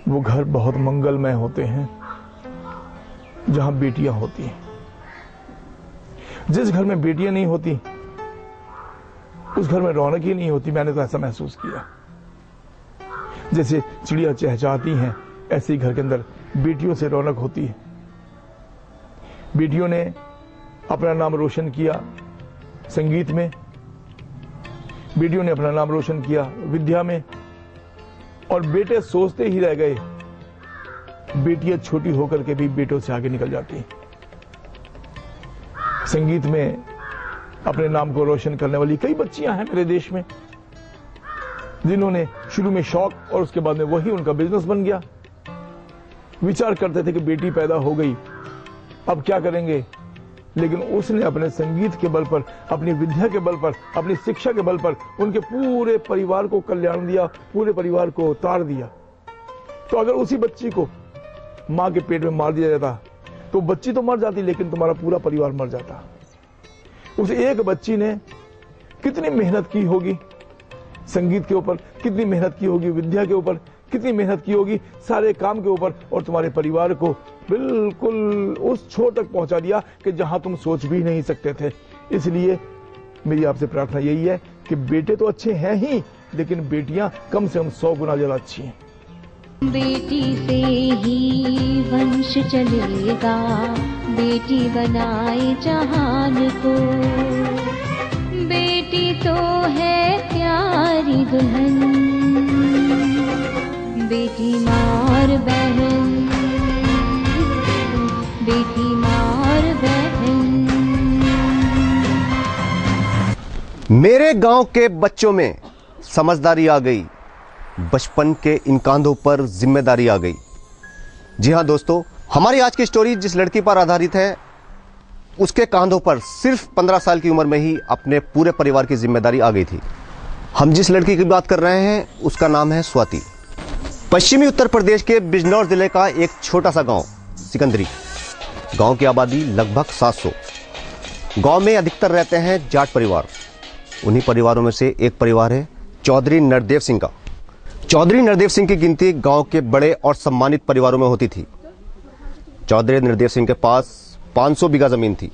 वो घर बहुत मंगलमय होते हैं जहां बेटियां होती हैं। जिस घर में बेटियां नहीं होती उस घर में रौनक ही नहीं होती। मैंने तो ऐसा महसूस किया। जैसे चिड़िया चहचहाती हैं ऐसे ही घर के अंदर बेटियों से रौनक होती है। बेटियों ने अपना नाम रोशन किया संगीत में, बेटियों ने अपना नाम रोशन किया विद्या में, और बेटे सोचते ही रह गए बेटियां छोटी होकर के भी बेटों से आगे निकल जाती हैं। संगीत में अपने नाम को रोशन करने वाली कई बच्चियां हैं मेरे देश में, जिन्होंने शुरू में शौक और उसके बाद में वही उनका बिजनेस बन गया। विचार करते थे कि बेटी पैदा हो गई, अब क्या करेंगे, लेकिन उसने अपने संगीत के बल पर, अपनी विद्या के बल पर, अपनी शिक्षा के बल पर उनके पूरे परिवार को कल्याण दिया, पूरे परिवार को उतार दिया। तो अगर उसी बच्ची को मां के पेट में मार दिया जाता तो बच्ची तो मर जाती, लेकिन तुम्हारा पूरा परिवार मर जाता। उस एक बच्ची ने कितनी मेहनत की होगी संगीत के ऊपर, कितनी मेहनत की होगी विद्या के ऊपर, कितनी मेहनत की होगी सारे काम के ऊपर, और तुम्हारे परिवार को बिल्कुल उस छोर तक पहुंचा दिया कि जहां तुम सोच भी नहीं सकते थे। इसलिए मेरी आपसे प्रार्थना यही है कि बेटे तो अच्छे हैं ही, लेकिन बेटियां कम से कम 100 गुना ज्यादा अच्छी हैं। बेटी से ही वंश चलेगा, बेटी बनाए जहान को। बेटी तो है प्यारी दुल्हन, बेटी माँ और बहन, बेटी माँ और बहन। मेरे गांव के बच्चों में समझदारी आ गई, बचपन के इन कांधों पर जिम्मेदारी आ गई। जी हां दोस्तों, हमारी आज की स्टोरी जिस लड़की पर आधारित है, उसके कांधों पर सिर्फ 15 साल की उम्र में ही अपने पूरे परिवार की जिम्मेदारी आ गई थी। हम जिस लड़की की बात कर रहे हैं उसका नाम है स्वाति। पश्चिमी उत्तर प्रदेश के बिजनौर जिले का एक छोटा सा गांव सिकंदरी। गांव की आबादी लगभग 700। गांव में अधिकतर रहते हैं जाट परिवार। उन्हीं परिवारों में से एक परिवार है चौधरी नरदेव सिंह का। चौधरी नरदेव सिंह की गिनती गांव के बड़े और सम्मानित परिवारों में होती थी। चौधरी नरदेव सिंह के पास 500 बीघा जमीन थी।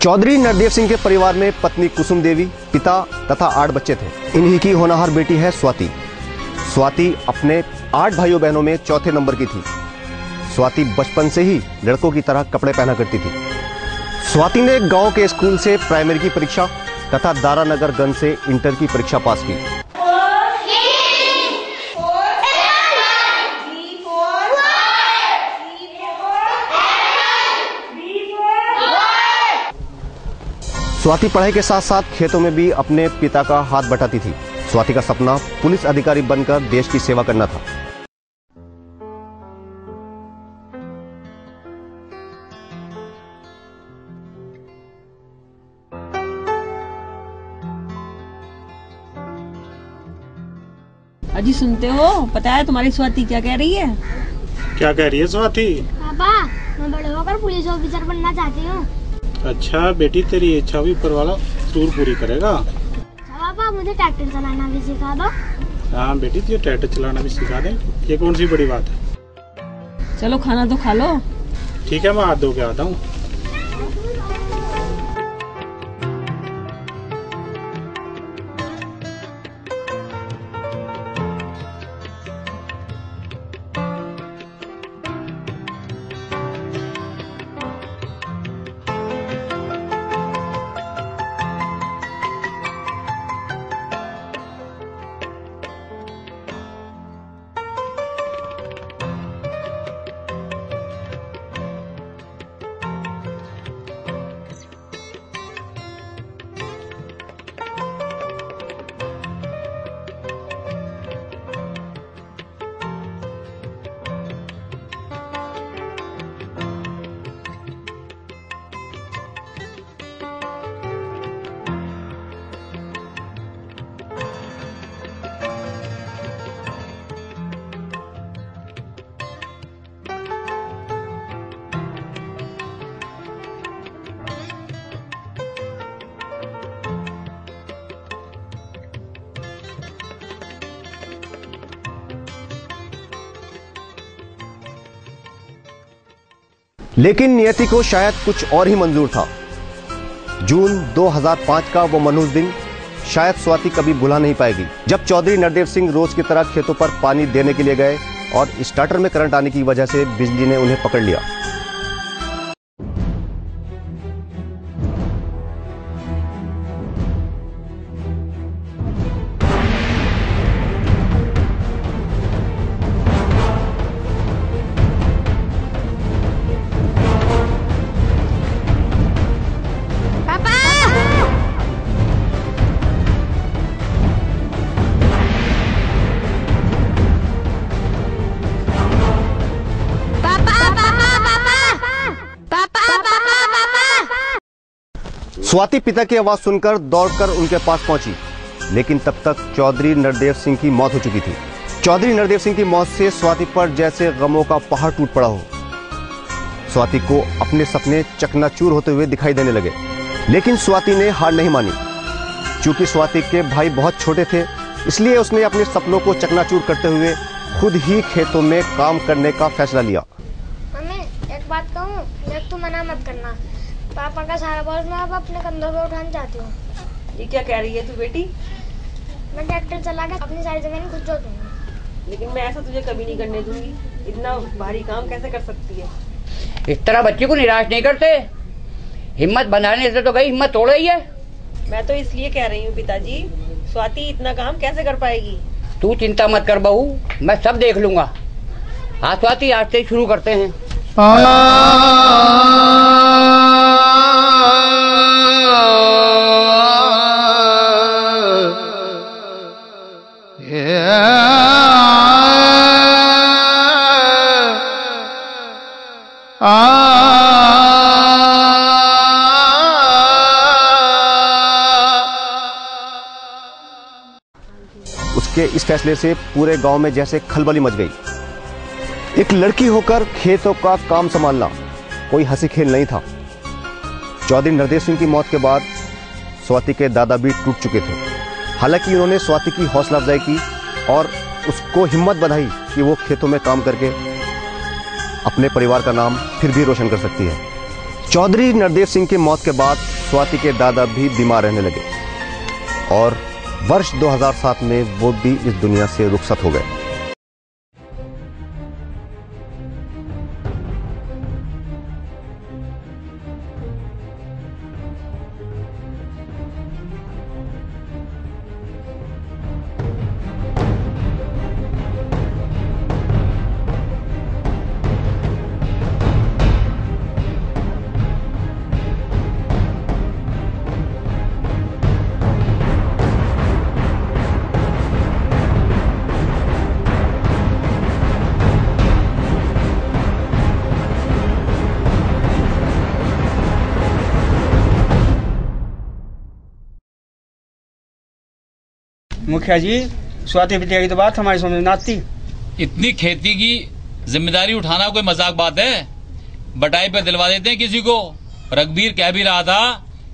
चौधरी नरदेव सिंह के परिवार में पत्नी कुसुम देवी, पिता तथा 8 बच्चे थे। इन्हीं की होनहार बेटी है स्वाति। स्वाति अपने 8 भाइयों बहनों में चौथे नंबर की थी। स्वाति बचपन से ही लड़कों की तरह कपड़े पहना करती थी। स्वाति ने गांव के स्कूल से प्राइमरी की परीक्षा तथा दारानगरगंज से इंटर की परीक्षा पास की। स्वाति पढ़ाई के साथ साथ खेतों में भी अपने पिता का हाथ बटाती थी। स्वाति का सपना पुलिस अधिकारी बनकर देश की सेवा करना था। अजी सुनते हो, पता है तुम्हारी स्वाति क्या कह रही है? क्या कह रही है स्वाति? पापा, मैं बड़े होकर पुलिस ऑफिसर बनना चाहती हूँ। अच्छा बेटी, तेरी इच्छा भी ऊपर वाला जरूर पूरी करेगा। पापा, मुझे ट्रैक्टर चलाना भी सिखा दो। हाँ बेटी, तुझे ट्रैक्टर चलाना भी सिखा दे। ये कौन सी बड़ी बात है। चलो खाना तो खा लो। ठीक है, मैं हाथ धो के आता हूँ। लेकिन नियति को शायद कुछ और ही मंजूर था। जून 2005 का वो मनहूस दिन शायद स्वाति कभी भुला नहीं पाएगी, जब चौधरी नरदेव सिंह रोज की तरह खेतों पर पानी देने के लिए गए और स्टार्टर में करंट आने की वजह से बिजली ने उन्हें पकड़ लिया। स्वाति पिता की आवाज सुनकर दौड़कर उनके पास पहुंची, लेकिन तब तक चौधरी नरदेव सिंह की मौत हो चुकी थी। चौधरी नरदेव सिंह की मौत से स्वाति पर जैसे गमों का पहाड़ टूट पड़ा हो। स्वाति को अपने सपने चकनाचूर होते हुए दिखाई देने लगे, लेकिन स्वाति ने हार नहीं मानी। चूंकि स्वाति के भाई बहुत छोटे थे, इसलिए उसने अपने सपनों को चकनाचूर करते हुए खुद ही खेतों में काम करने का फैसला लिया। मम्मी एक बात कहूँ, देख तू मना मत करना। पापा का सारा बोझ मैं अब अपने कंधों पे उठाना चाहती हूँ। ये क्या कह रही है तू बेटी? मैं ट्रैक्टर चला के अपनी सारी जमीन खुद जोत दूंगी। लेकिन मैं ऐसा तुझे कभी नहीं करने दूंगी। इतना भारी काम कैसे कर सकती है? इस तरह बच्ची को निराश नहीं करते। हिम्मत बनाने से तो गई, हिम्मत तोड़ रही है। मैं तो इसलिए कह रही हूँ पिताजी, स्वाति इतना काम कैसे कर पाएगी? तू चिंता मत कर बहू, मैं सब देख लूंगा। हाँ स्वाति, आज से शुरू करते हैं। उसके इस फैसले से पूरे गांव में जैसे खलबली मच गई। एक लड़की होकर खेतों का काम संभालना कोई हंसी खेल नहीं था। चौधरी नरदेव सिंह की मौत के बाद स्वाति के दादा भी टूट चुके थे। हालांकि उन्होंने स्वाति की हौसला अफजाई की और उसको हिम्मत बधाई कि वो खेतों में काम करके अपने परिवार का नाम फिर भी रोशन कर सकती है। चौधरी नरदेव सिंह की मौत के बाद स्वाति के दादा भी बीमार रहने लगे और वर्ष 2007 में वो भी इस दुनिया से रुखसत हो गए। मुखिया जी, स्वाति पिता की तो बात हमारी समझ में आती। इतनी खेती की जिम्मेदारी उठाना कोई मजाक बात है? बटाई पर दिलवा देते हैं किसी को। रघबीर कह भी रहा था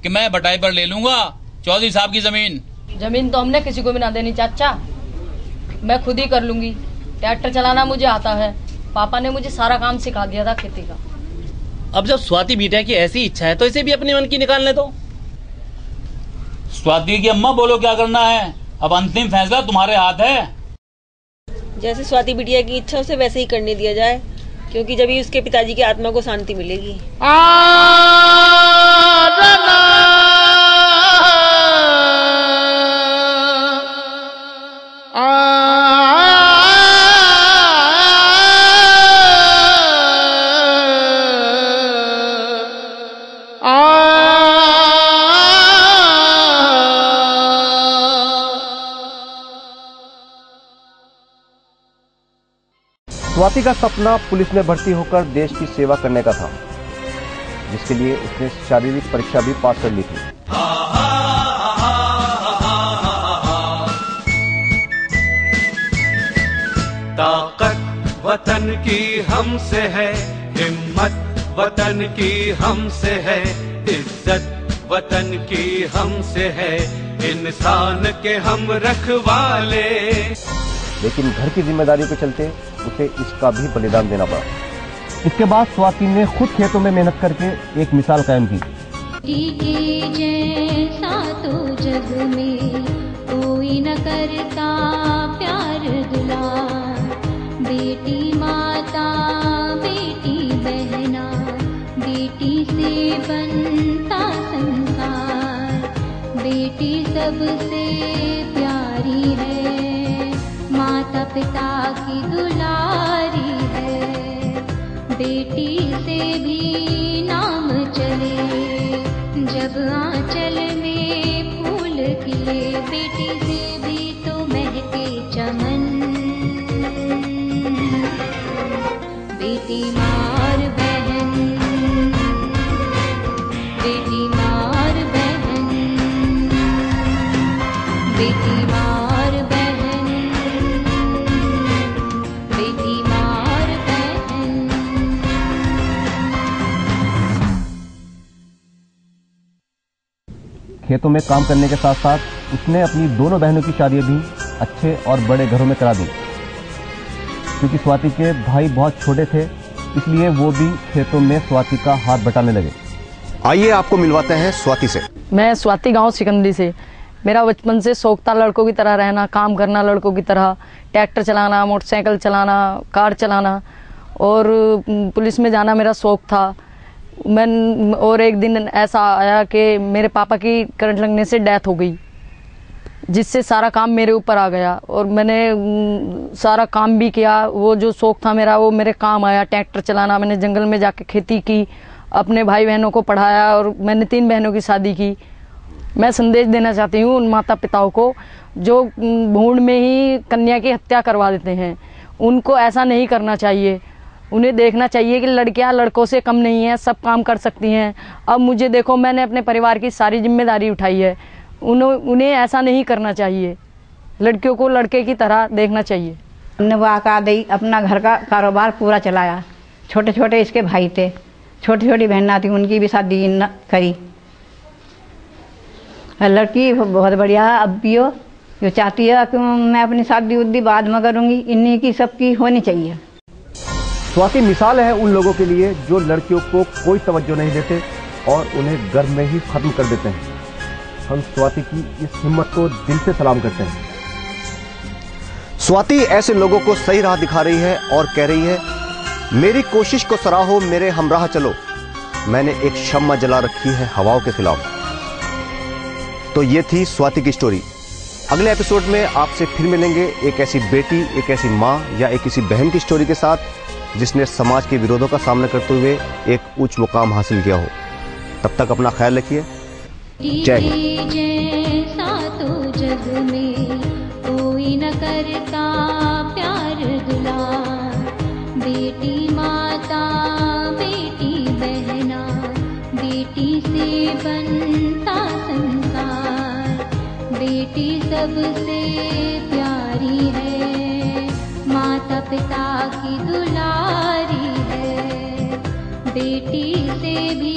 कि मैं बटाई पर ले लूंगा चौधरी साहब की जमीन। जमीन तो हमने किसी को भी ना देनी चाचा, मैं खुद ही कर लूंगी। ट्रैक्टर चलाना मुझे आता है, पापा ने मुझे सारा काम सिखा दिया था खेती का। अब जब स्वाति बिटिया की ऐसी इच्छा है तो इसे भी अपने मन की निकालने दो। स्वाति की अम्मा बोलो क्या करना है, अब अंतिम फैसला तुम्हारे हाथ है। जैसे स्वाति बिटिया की इच्छा उसे वैसे ही करने दिया जाए, क्योंकि जब ही उसके पिताजी की आत्मा को शांति मिलेगी। स्वाति का सपना पुलिस में भर्ती होकर देश की सेवा करने का था, जिसके लिए उसने शारीरिक परीक्षा भी पास कर ली थी। ताकत वतन की हमसे है, हिम्मत वतन की हमसे है, इज्जत वतन की हमसे है, इंसान के हम रखवाले। लेकिन घर की जिम्मेदारियों के चलते उसे इसका भी बलिदान देना पड़ा। इसके बाद स्वाति ने खुद खेतों में मेहनत करके एक मिसाल कायम की। बेटी जैसा तो जग में कोई न करता प्यार दुलार, बेटी माता बेटी बहना, बेटी से बनता संसार, बेटी सबसे प्यारी है, माता पिता की दुलारी है, बेटी से भी नाम चले जब आंचल में फूल खिले, बेटी से भी तो महके चमन, बेटी मार बहन, बेटी मार बहन, बेटी मार बहन, बेटी मार बहन। खेतों में काम करने के साथ साथ उसने अपनी दोनों बहनों की शादियां भी अच्छे और बड़े घरों में करा दी। क्योंकि स्वाति के भाई बहुत छोटे थे, इसलिए वो भी खेतों में स्वाति का हाथ बटाने लगे। आइए आपको मिलवाते हैं स्वाति से। मैं स्वाति गांव सिकंदरी से। मेरा बचपन से शौक था लड़कों की तरह रहना, काम करना लड़कों की तरह, ट्रैक्टर चलाना, मोटरसाइकिल चलाना, कार चलाना और पुलिस में जाना मेरा शौक था। और एक दिन ऐसा आया कि मेरे पापा की करंट लगने से डेथ हो गई, जिससे सारा काम मेरे ऊपर आ गया और मैंने सारा काम भी किया। वो जो शौक था मेरा वो मेरे काम आया, ट्रैक्टर चलाना। मैंने जंगल में जाके खेती की, अपने भाई बहनों को पढ़ाया और मैंने 3 बहनों की शादी की। मैं संदेश देना चाहती हूँ उन माता पिताओं को जो भूण में ही कन्या की हत्या करवा देते हैं। उनको ऐसा नहीं करना चाहिए। उन्हें देखना चाहिए कि लड़कियां लड़कों से कम नहीं हैं, सब काम कर सकती हैं। अब मुझे देखो, मैंने अपने परिवार की सारी जिम्मेदारी उठाई है। उन्हें ऐसा नहीं करना चाहिए। लड़कियों को लड़के की तरह देखना चाहिए। हमने वो आकादई अपना घर का कारोबार पूरा चलाया। छोटे छोटे इसके भाई थे, छोटी छोटी बहना थी, उनकी भी शादी करी। लड़की बहुत बढ़िया है, अब भी हो जो चाहती है कि मैं अपनी शादी उद्दी बाद में करूँगी, इन्हीं की सबकी होनी चाहिए। स्वाति मिसाल है उन लोगों के लिए जो लड़कियों को कोई तवज्जो नहीं देते और उन्हें घर में ही खत्म कर देते हैं। हम स्वाति की इस हिम्मत को दिल से सलाम करते हैं। स्वाति ऐसे लोगों को सही राह दिखा रही है और कह रही है, मेरी कोशिश को सराहो, मेरे हमराह चलो, मैंने एक शम्मा जला रखी है हवाओं के खिलाफ। तो ये थी स्वाति की स्टोरी। अगले एपिसोड में आपसे फिर मिलेंगे एक ऐसी बेटी, एक ऐसी माँ या एक किसी बहन की स्टोरी के साथ जिसने समाज के विरोधों का सामना करते हुए एक उच्च मुकाम हासिल किया हो। तब तक अपना ख्याल रखिए। जय हिंद। जैसा तो जग में कोई न करता प्यार दुलार, बेटी माता बेटी बहना, बेटी से बनता संसार, बेटी सबसे प्यारी है, माता पिता की दुलारी है, बेटी से भी